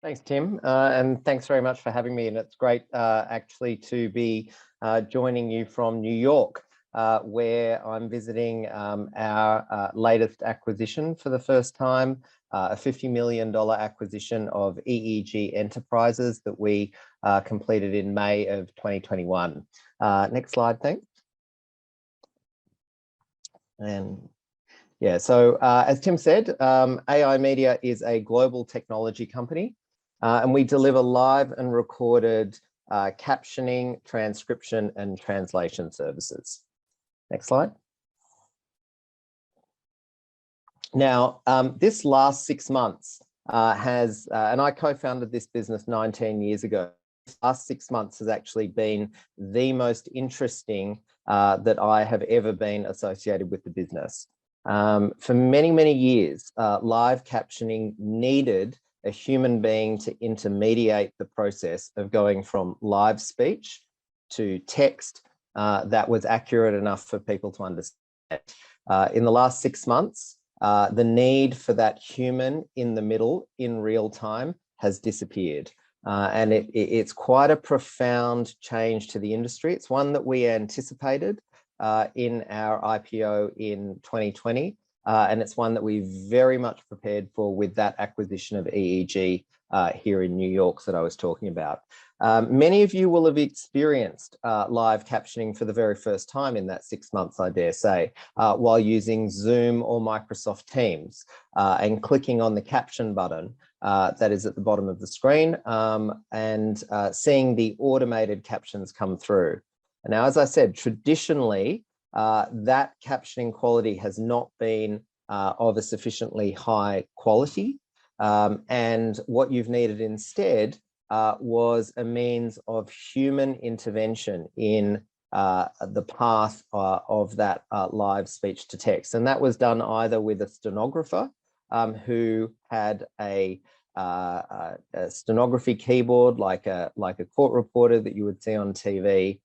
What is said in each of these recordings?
Thanks, Tim, and thanks very much for having me. And it's great actually to be joining you from New York, where I'm visiting our latest acquisition for the first time, a $50 million acquisition of EEG Enterprises that we completed in May of 2021. Next slide, thanks. And yeah, so as Tim said, AI Media is a global technology company. And we deliver live and recorded captioning, transcription, and translation services. Next slide. Now, this last 6 months and I co-founded this business 19 years ago. This last 6 months has actually been the most interesting that I have ever been associated with the business. For many, many years, live captioning needed a human being to intermediate the process of going from live speech to text that was accurate enough for people to understand. In the last 6 months, the need for that human in the middle in real time has disappeared. And it's quite a profound change to the industry. It's one that we anticipated in our IPO in 2020. And it's one that we very much prepared for with that acquisition of EEG here in New York that I was talking about. Many of you will have experienced live captioning for the very first time in that 6 months, I dare say, while using Zoom or Microsoft Teams and clicking on the caption button that is at the bottom of the screen and seeing the automated captions come through. Now, as I said, traditionally, that captioning quality has not been of a sufficiently high quality. And what you've needed instead was a means of human intervention in the path of that live speech to text. And that was done either with a stenographer who had a stenography keyboard like a court reporter that you would see on TV,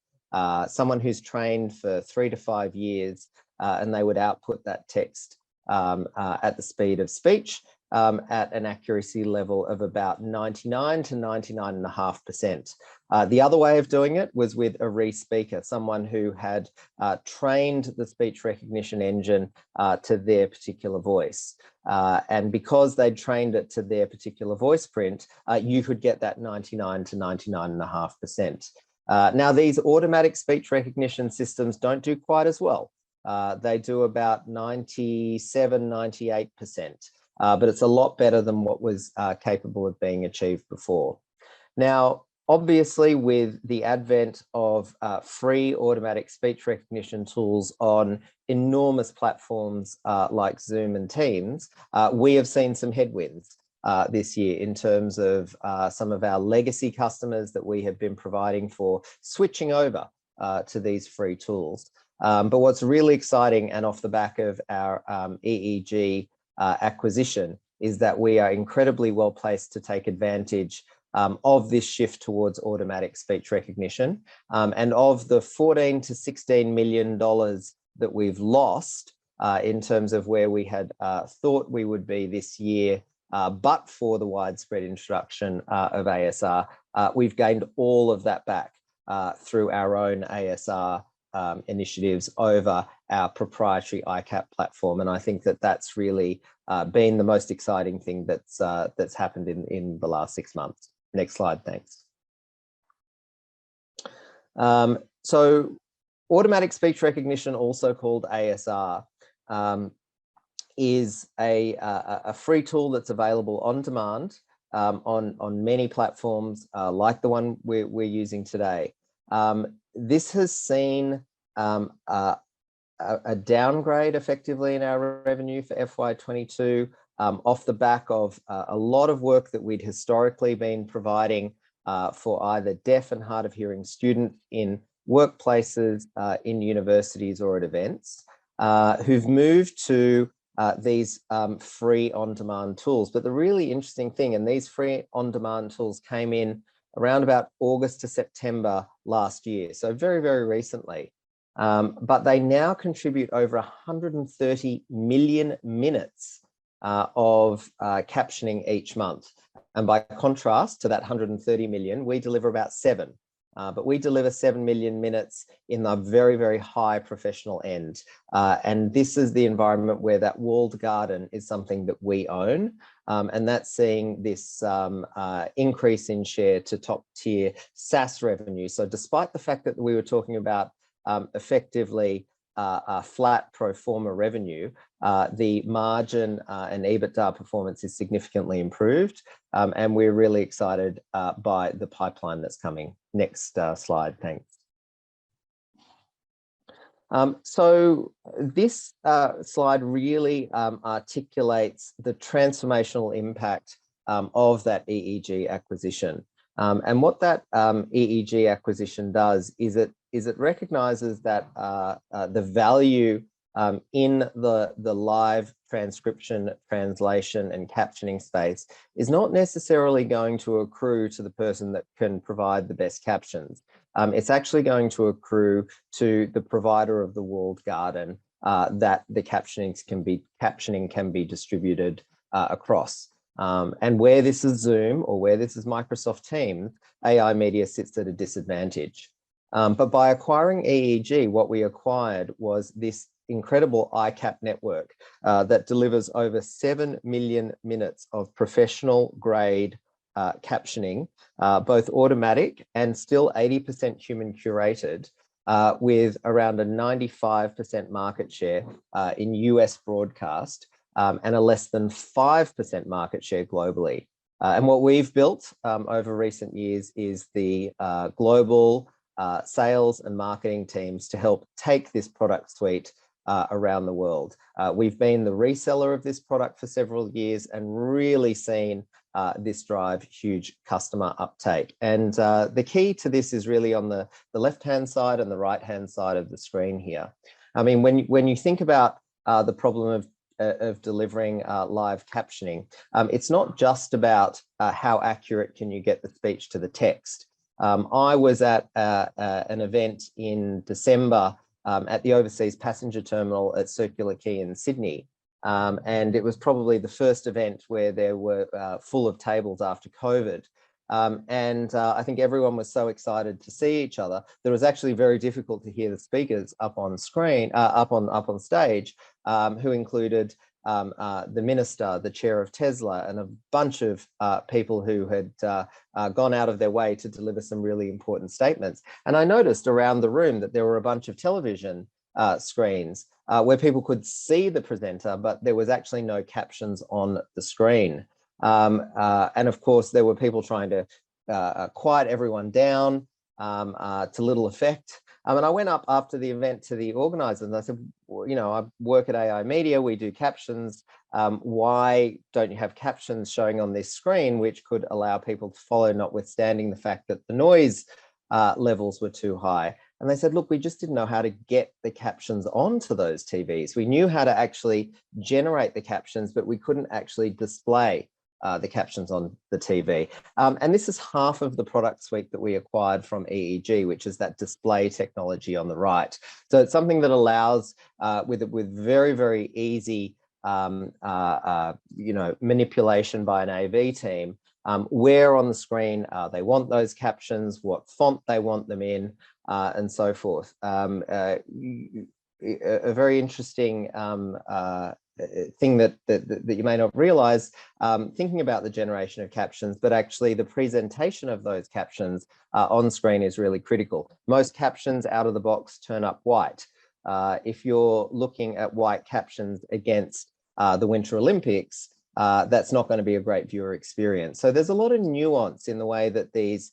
someone who's trained for 3 to 5 years, and they would output that text at the speed of speech at an accuracy level of about 99 to 99.5%. The other way of doing it was with a re-speaker, someone who had trained the speech recognition engine to their particular voice. And because they'd trained it to their particular voice print, you could get that 99 to 99.5%. Now, these automatic speech recognition systems don't do quite as well. They do about 97, 98%, but it's a lot better than what was capable of being achieved before. Now, obviously, with the advent of free automatic speech recognition tools on enormous platforms like Zoom and Teams, we have seen some headwinds this year in terms of some of our legacy customers that we have been providing for switching over to these free tools. But what's really exciting, and off the back of our EEG acquisition, is that we are incredibly well placed to take advantage of this shift towards automatic speech recognition. And of the $14 to $16 million that we've lost in terms of where we had thought we would be this year, but for the widespread introduction of ASR, we've gained all of that back through our own ASR initiatives over our proprietary ICAP platform. And I think that that's really been the most exciting thing that's happened in the last 6 months. Next slide, thanks. So automatic speech recognition, also called ASR, is a free tool that's available on demand on many platforms like the one we're using today. This has seen a downgrade effectively in our revenue for FY22 off the back of a lot of work that we'd historically been providing for either deaf and hard of hearing students in workplaces, in universities or at events, who've moved to these free on-demand tools. But the really interesting thing, and these free on-demand tools came in around about August to September last year, so very, very recently. But they now contribute over 130 million minutes of captioning each month. And by contrast to that 130 million, we deliver about 7. But we deliver 7 million minutes in the very, very high professional end. And this is the environment where that walled garden is something that we own. And that's seeing this increase in share to top tier SaaS revenue. So despite the fact that we were talking about effectively flat pro forma revenue, the margin and EBITDA performance is significantly improved. And we're really excited by the pipeline that's coming. Next slide, thanks. So this slide really articulates the transformational impact of that EEG acquisition. And what that EEG acquisition does is it recognizes that the value in the live transcription, translation, and captioning space is not necessarily going to accrue to the person that can provide the best captions. It's actually going to accrue to the provider of the walled garden that the captioning can be distributed across. And where this is Zoom or where this is Microsoft Teams, AI media sits at a disadvantage. But by acquiring EEG, what we acquired was this incredible ICAP network that delivers over 7 million minutes of professional grade captioning, both automatic and still 80% human curated, with around a 95% market share in US broadcast and a less than 5% market share globally. And what we've built over recent years is the global sales and marketing teams to help take this product suite around the world. We've been the reseller of this product for several years and really seen this drive huge customer uptake. And the key to this is really on the left-hand side and the right-hand side of the screen here. I mean, when you think about the problem of delivering live captioning, it's not just about how accurate can you get the speech to the text. I was at an event in December at the Overseas Passenger Terminal at Circular Quay in Sydney. And it was probably the first event where there were full of tables after COVID. And I think everyone was so excited to see each other that it was actually very difficult to hear the speakers up on screen, up on stage, who included the minister, the chair of Tesla, and a bunch of people who had gone out of their way to deliver some really important statements. And I noticed around the room that there were a bunch of television screens where people could see the presenter, but there was actually no captions on the screen. And of course, there were people trying to quiet everyone down to little effect. And I went up after the event to the organizers and I said, well, you know, I work at AI Media, we do captions. Why don't you have captions showing on this screen, which could allow people to follow, notwithstanding the fact that the noise levels were too high? And they said, look, we just didn't know how to get the captions onto those TVs. We knew how to actually generate the captions, but we couldn't actually display the captions on the TV. And this is half of the product suite that we acquired from EEG, which is that display technology on the right. So it's something that allows, with very, very easy manipulation by an AV team, where on the screen they want those captions, what font they want them in, and so forth. A very interesting thing that you may not realize, thinking about the generation of captions, but actually the presentation of those captions on screen is really critical. Most captions out of the box turn up white. If you're looking at white captions against the Winter Olympics, that's not going to be a great viewer experience. So there's a lot of nuance in the way that these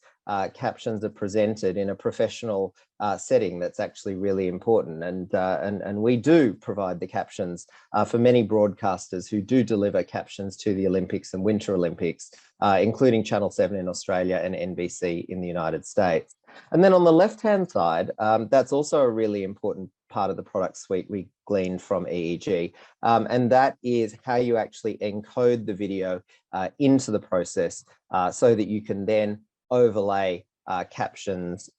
captions are presented in a professional setting that's actually really important. And we do provide the captions for many broadcasters who do deliver captions to the Olympics and Winter Olympics, including Channel 7 in Australia and NBC in the United States. And then on the left-hand side, that's also a really important part of the product suite we gleaned from EEG. And that is how you actually encode the video into the process so that you can then overlay captions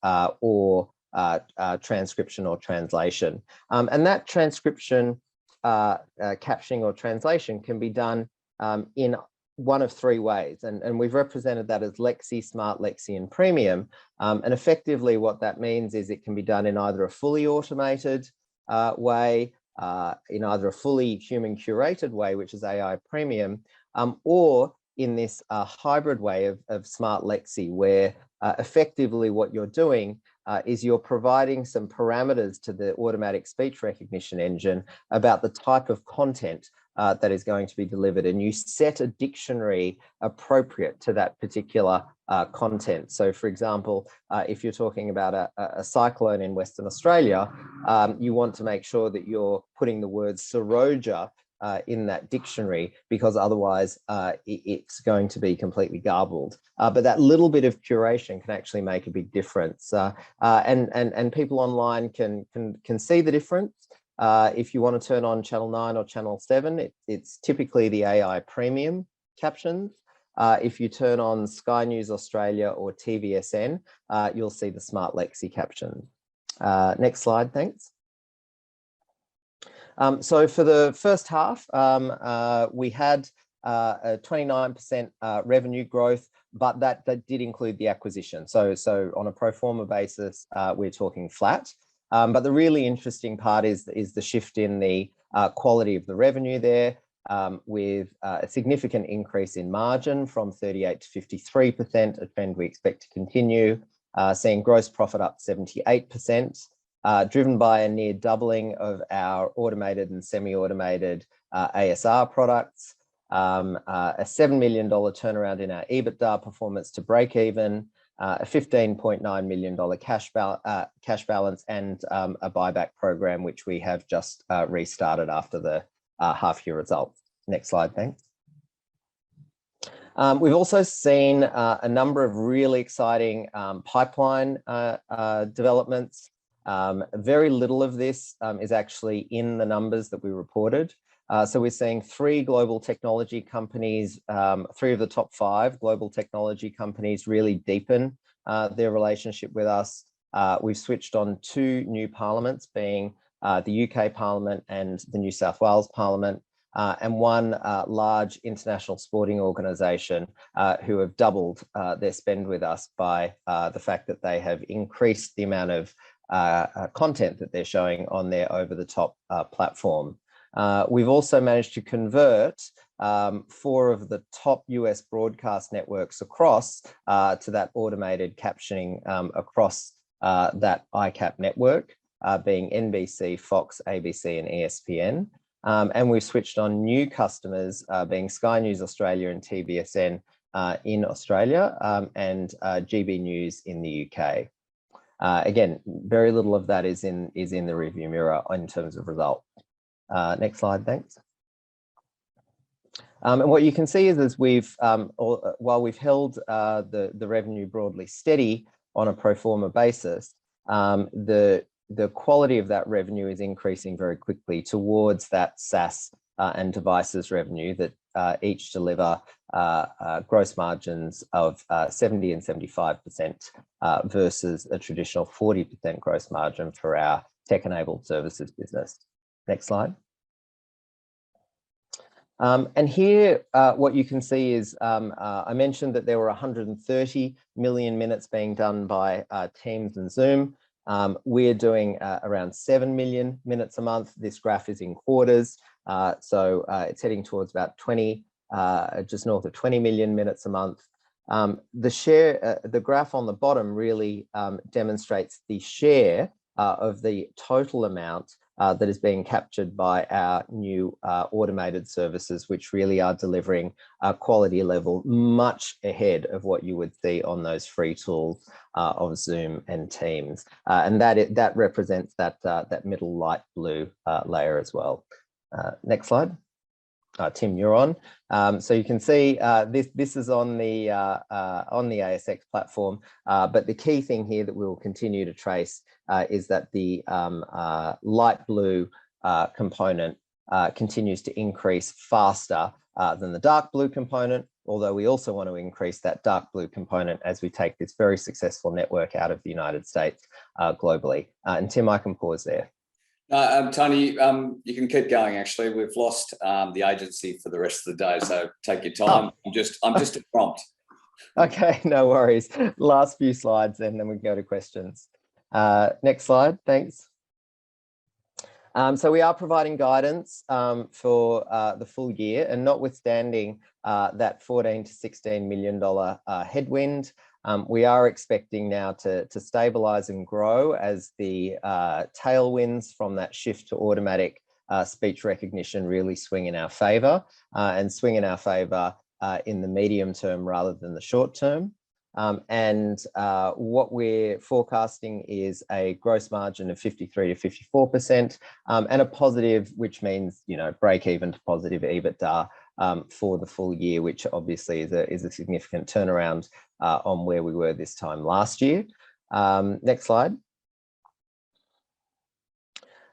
or transcription or translation. And that transcription, captioning or translation can be done in one of three ways, and we've represented that as Lexi, Smart Lexi, and Premium. And effectively what that means is it can be done in either a fully automated way, in either a fully human curated way, which is AI Premium, or in this hybrid way of Smart Lexi, where effectively what you're doing is you're providing some parameters to the automatic speech recognition engine about the type of content that is going to be delivered, and you set a dictionary appropriate to that particular content. So for example, if you're talking about a cyclone in Western Australia, you want to make sure that you're putting the word Seroja in that dictionary, because otherwise it's going to be completely garbled. But that little bit of curation can actually make a big difference. And people online can see the difference. If you want to turn on channel 9 or channel 7, it's typically the AI Premium captions. If you turn on Sky News Australia or TVSN, you'll see the Smart Lexi captions. Next slide, thanks. So for the first half, we had a 29% revenue growth, but that did include the acquisition. So on a pro forma basis, we're talking flat. But the really interesting part is the shift in the quality of the revenue there, with a significant increase in margin from 38 to 53%, a trend we expect to continue, seeing gross profit up 78%, driven by a near doubling of our automated and semi-automated ASR products, a $7 million turnaround in our EBITDA performance to break even, a $15.9 million cash balance, and a buyback program, which we have just restarted after the half-year results. Next slide, thanks. We've also seen a number of really exciting pipeline developments. Very little of this is actually in the numbers that we reported. So we're seeing 3 global technology companies, 3 of the top 5 global technology companies really deepen their relationship with us. We've switched on 2 new parliaments, being the UK Parliament and the New South Wales Parliament, and 1 large international sporting organisation who have doubled their spend with us by the fact that they have increased the amount of content that they're showing on their over-the-top platform. We've also managed to convert 4 of the top US broadcast networks across to that automated captioning across that ICAP network, being NBC, Fox, ABC, and ESPN. And we've switched on new customers, being Sky News Australia and TVSN in Australia, and GB News in the UK. Again, very little of that is in the review mirror in terms of results. Next slide, thanks. And what you can see is we've, while we've held the revenue broadly steady on a pro forma basis, the quality of that revenue is increasing very quickly towards that SaaS and devices revenue that each deliver gross margins of 70 and 75% versus a traditional 40% gross margin for our tech-enabled services business. Next slide. And here, what you can see is, I mentioned that there were 130 million minutes being done by Teams and Zoom. We're doing around 7 million minutes a month. This graph is in quarters. So it's heading towards about 20, just north of 20 million minutes a month. The graph on the bottom really demonstrates the share of the total amount that is being captured by our new automated services, which really are delivering a quality level much ahead of what you would see on those free tools of Zoom and Teams. And that represents that middle light blue layer as well. Next slide. Tim, you're on. So you can see this is on the ASX platform, but the key thing here that we will continue to trace is that the light blue component continues to increase faster than the dark blue component, although we also want to increase that dark blue component as we take this very successful network out of the United States globally. And Tim, I can pause there. Tony, you can keep going. Actually, we've lost the agency for the rest of the day, so take your time. Oh. I'm just a prompt. Okay, no worries. Last few slides, and then we can go to questions. Next slide, thanks. So we are providing guidance for the full year, and notwithstanding that $14 to $16 million headwind, we are expecting now to stabilize and grow as the tailwinds from that shift to automatic speech recognition really swing in our favor, and swing in our favor in the medium term rather than the short term. What we're forecasting is a gross margin of 53 to 54%, and a positive, which means, you know, break even to positive EBITDA for the full year, which obviously is a significant turnaround on where we were this time last year. Next slide.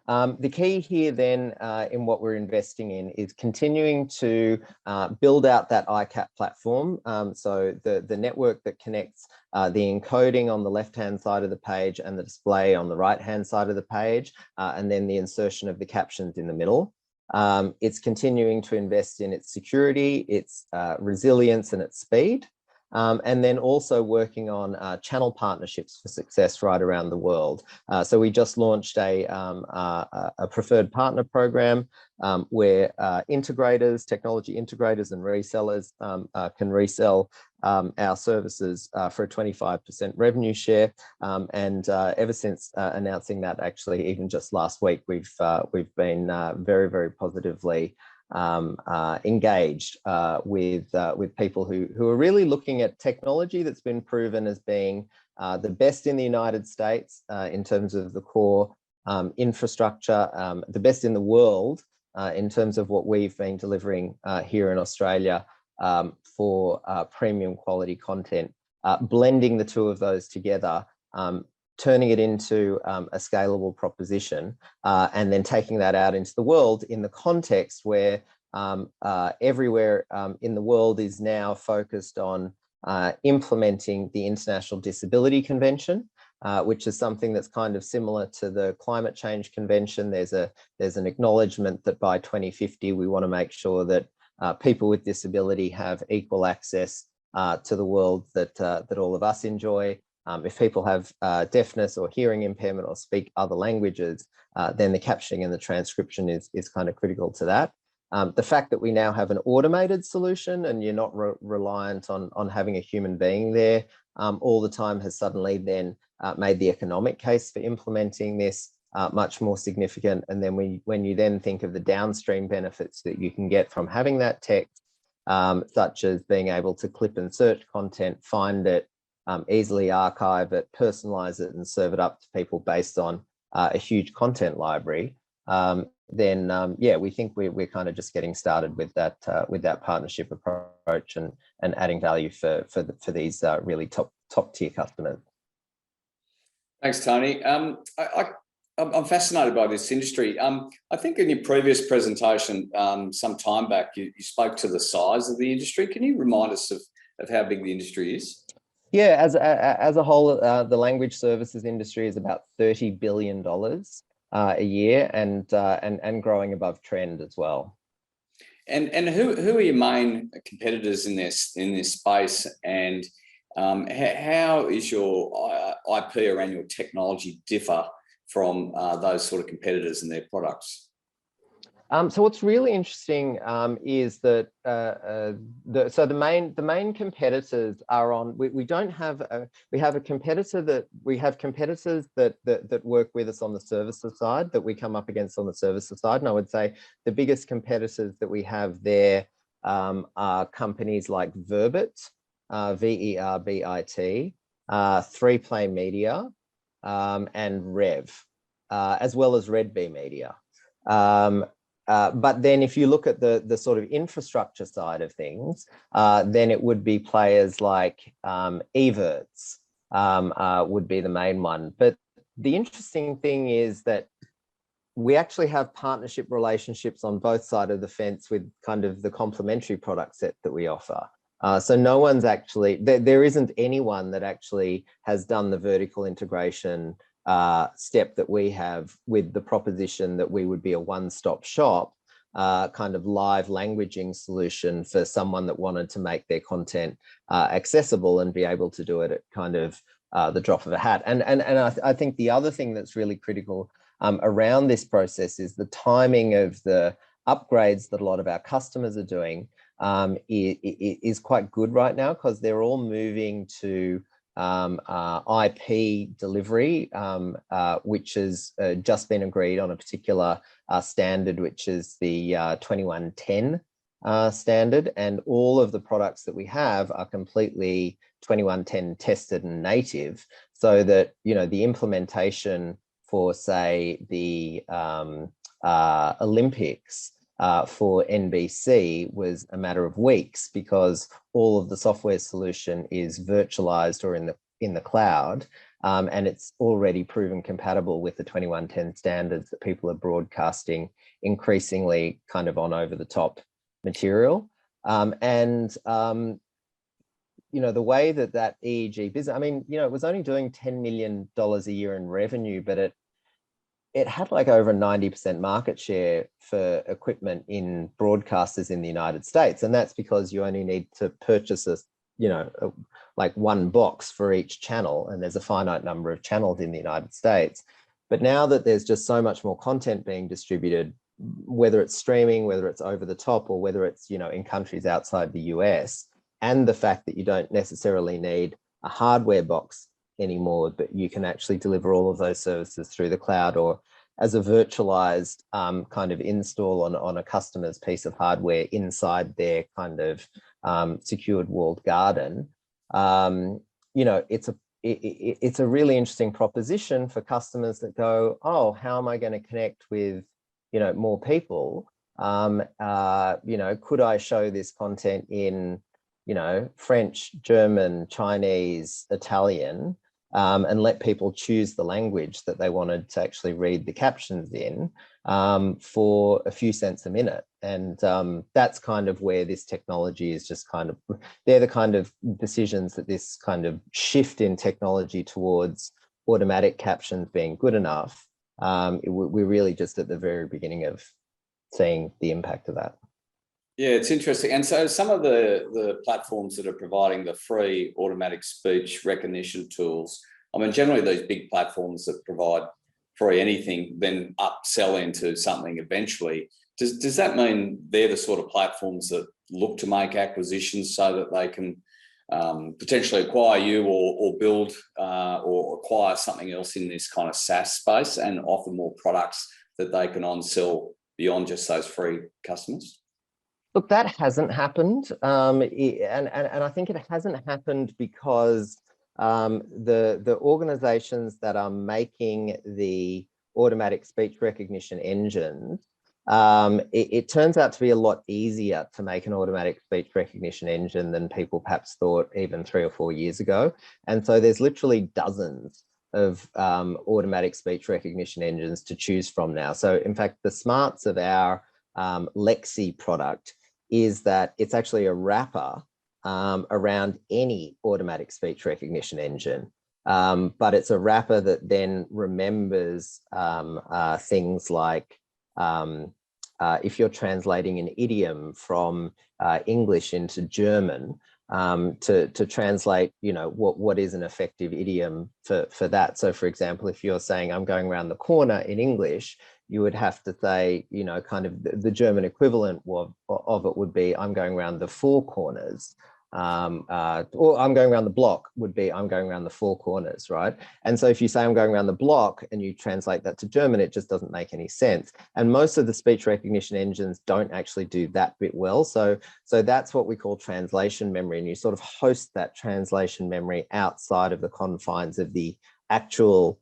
The key here then in what we're investing in is continuing to build out that ICAP platform. So the network that connects the encoding on the left-hand side of the page and the display on the right-hand side of the page, and then the insertion of the captions in the middle. It's continuing to invest in its security, its resilience, and its speed. And then also working on channel partnerships for success right around the world. So we just launched a preferred partner program where integrators, technology integrators and resellers can resell our services for a 25% revenue share. And ever since announcing that, actually, even just last week, we've been very, very positively engaged with people who are really looking at technology that's been proven as being the best in the United States in terms of the core infrastructure, the best in the world in terms of what we've been delivering here in Australia for premium quality content, blending the two of those together, turning it into a scalable proposition, and then taking that out into the world in the context where everywhere in the world is now focused on implementing the International Disability Convention, which is something that's kind of similar to the Climate Change Convention. There's an acknowledgement that by 2050, we want to make sure that people with disability have equal access to the world that all of us enjoy. If people have deafness or hearing impairment or speak other languages, then the captioning and the transcription is kind of critical to that. The fact that we now have an automated solution and you're not reliant on having a human being there all the time has suddenly then made the economic case for implementing this much more significant. And then when you then think of the downstream benefits that you can get from having that text, such as being able to clip and search content, find it, easily archive it, personalize it, and serve it up to people based on a huge content library, then yeah, we think we're kind of just getting started with that partnership approach and adding value for these really top tier customers. Thanks, Tony. I'm fascinated by this industry. I think in your previous presentation some time back, you spoke to the size of the industry. Can you remind us of how big the industry is? Yeah, as a whole, the language services industry is about $30 billion a year, and growing above trend as well. And who are your main competitors in this space, and how is your IP around your technology differ from those sort of competitors and their products? So what's really interesting is that the main competitors are on. We have competitors that work with us on the services side, that we come up against on the services side, and I would say the biggest competitors that we have there are companies like Verbit, VERBIT, 3Play Media, and Rev, as well as Red Bee Media. But then if you look at the sort of infrastructure side of things, then it would be players like Evertz would be the main one. But the interesting thing is that we actually have partnership relationships on both sides of the fence with kind of the complementary product set that we offer. So no one's actually, there isn't anyone that actually has done the vertical integration step that we have with the proposition that we would be a one-stop shop kind of live languaging solution for someone that wanted to make their content accessible and be able to do it at kind of the drop of a hat. And I think the other thing that's really critical around this process is the timing of the upgrades that a lot of our customers are doing is quite good right now, because they're all moving to IP delivery, which has just been agreed on a particular standard, which is the 2110 standard. And all of the products that we have are completely 2110 tested and native, so that, you know, the implementation for, say, the Olympics for NBC was a matter of weeks, because all of the software solution is virtualized or in the cloud, and it's already proven compatible with the 2110 standards that people are broadcasting increasingly kind of on over the top material. You know, the way that EEG business, I mean, you know, it was only doing $10 million a year in revenue, but it had like over 90% market share for equipment in broadcasters in the United States. And that's because you only need to purchase like one box for each channel, and there's a finite number of channels in the United States. But now that there's just so much more content being distributed, whether it's streaming, whether it's over the top, or whether it's, you know, in countries outside the US, and the fact that you don't necessarily need a hardware box anymore, but you can actually deliver all of those services through the cloud or as a virtualized kind of install on a customer's piece of hardware inside their kind of secured walled garden. You know, it's a really interesting proposition for customers that go, oh, how am I going to connect with, you know, more people? You know, could I show this content in, you know, French, German, Chinese, Italian, and let people choose the language that they wanted to actually read the captions in for a few cents a minute. And that's kind of where this technology is just kind of, they're the kind of decisions that this kind of shift in technology towards automatic captions being good enough. We're really just at the very beginning of seeing the impact of that. Yeah, it's interesting. And so some of the platforms that are providing the free automatic speech recognition tools, I mean, generally these big platforms that provide free anything then upsell into something eventually. Does that mean they're the sort of platforms that look to make acquisitions so that they can potentially acquire you or build or acquire something else in this kind of SaaS space and offer more products that they can on-sell beyond just those free customers? Look, that hasn't happened, and I think it hasn't happened because the organizations that are making the automatic speech recognition engines, it turns out to be a lot easier to make an automatic speech recognition engine than people perhaps thought even 3 or 4 years ago. And so there's literally dozens of automatic speech recognition engines to choose from now. So in fact, the smarts of our Lexi product is that it's actually a wrapper around any automatic speech recognition engine. But it's a wrapper that then remembers things like if you're translating an idiom from English into German, to translate, you know, what is an effective idiom for that. So for example, if you're saying I'm going around the corner in English, you would have to say, you know, kind of the German equivalent of it would be I'm going around the 4 corners. Or I'm going around the block would be I'm going around the 4 corners, right? And so if you say I'm going around the block and you translate that to German, it just doesn't make any sense. And most of the speech recognition engines don't actually do that bit well. So that's what we call translation memory. And you sort of host that translation memory outside of the confines of the actual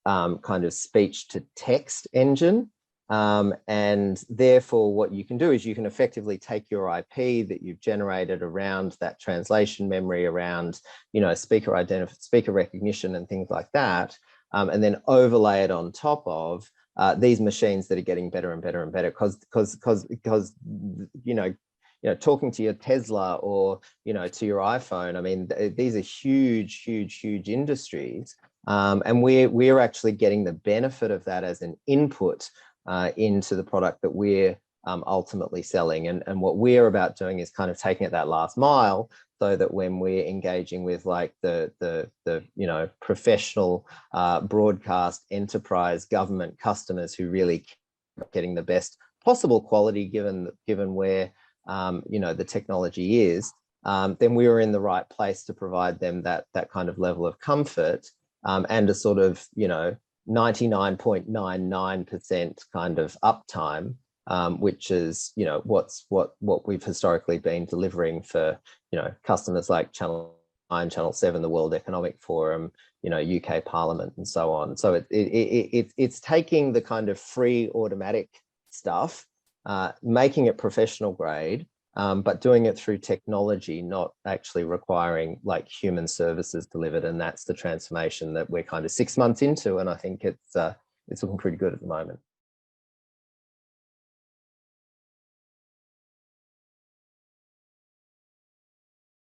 kind of speech to text engine. And therefore what you can do is you can effectively take your IP that you've generated around that translation memory, around, you know, speaker recognition and things like that, and then overlay it on top of these machines that are getting better and better and better, because you know, talking to your Tesla or, you know, to your iPhone, I mean, these are huge industries. And we're actually getting the benefit of that as an input into the product that we're ultimately selling. And what we're about doing is kind of taking it that last mile, so that when we're engaging with like the professional broadcast enterprise government customers who really getting the best possible quality given where the technology is, then we were in the right place to provide them that kind of level of comfort and a sort of 99.99% kind of uptime, which is what we've historically been delivering for customers like Channel 9, Channel 7, the World Economic Forum, UK Parliament, and so on. So it's taking the kind of free automatic stuff, making it professional grade, but doing it through technology, not actually requiring like human services delivered. And that's the transformation that we're kind of 6 months into, and I think it's looking pretty good at the moment.